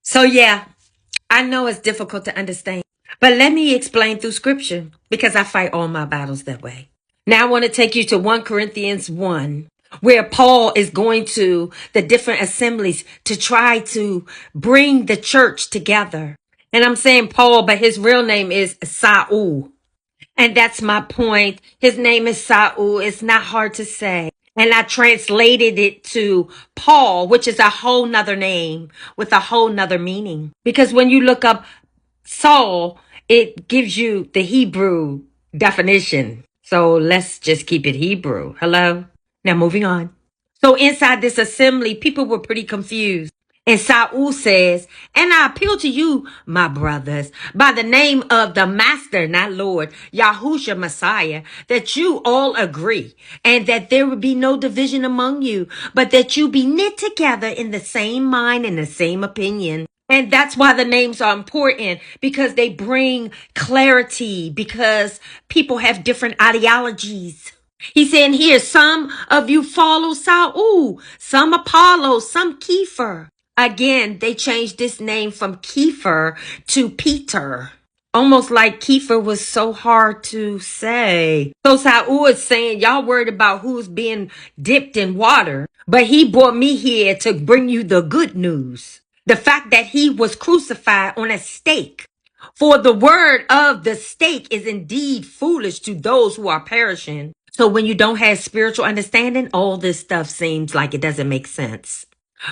So yeah, I know it's difficult to understand, but let me explain through scripture because I fight all my battles that way. Now I want to take you to 1 Corinthians 1, where Paul is going to the different assemblies to try to bring the church together. And I'm saying Paul, but his real name is Saul. And that's my point. His name is Saul. It's not hard to say. And I translated it to Paul, which is a whole nother name with a whole nother meaning. Because when you look up Saul, it gives you the Hebrew definition. So let's just keep it Hebrew. Hello? Now moving on. So inside this assembly, people were pretty confused. And Saul says, and I appeal to you, my brothers, by the name of the Master, not Lord, Yahusha Messiah, that you all agree, and that there would be no division among you, but that you be knit together in the same mind and the same opinion. And that's why the names are important, because they bring clarity, because people have different ideologies. He's saying here, some of you follow Saul, some Apollo, some Kepha. Again, they changed this name from Kepha to Peter. Almost like Kepha was so hard to say. So Saul is saying, y'all worried about who's being dipped in water, but he brought me here to bring you the good news. The fact that he was crucified on a stake. For the word of the stake is indeed foolish to those who are perishing. So when you don't have spiritual understanding, all this stuff seems like it doesn't make sense.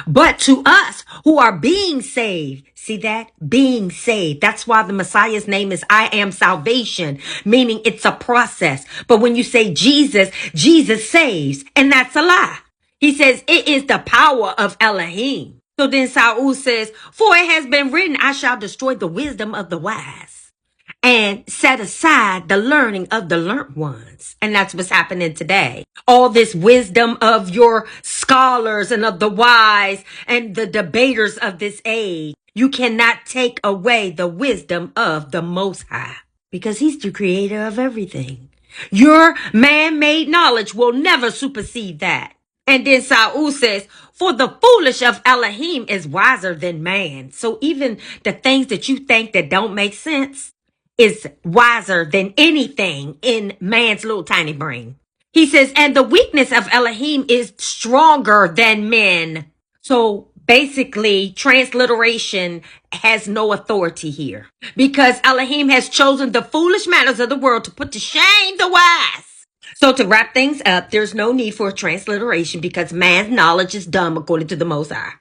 But to us who are being saved, see that? Being saved. That's why the Messiah's name is I am salvation, meaning it's a process. But when you say Jesus, Jesus saves, and that's a lie. He says it is the power of Elohim. So then Saul says, for it has been written, I shall destroy the wisdom of the wise and set aside the learning of the learned ones. And that's what's happening today. All this wisdom of your scholars and of the wise and the debaters of this age. You cannot take away the wisdom of the Most High because he's the creator of everything. Your man-made knowledge will never supersede that. And then Saul says, for the foolish of Elohim is wiser than man. So even the things that you think that don't make sense is wiser than anything in man's little tiny brain. He says, and the weakness of Elohim is stronger than men. So basically, transliteration has no authority here because Elohim has chosen the foolish matters of the world to put to shame the wise. So to wrap things up, there's no need for a transliteration because man's knowledge is dumb according to the Most High.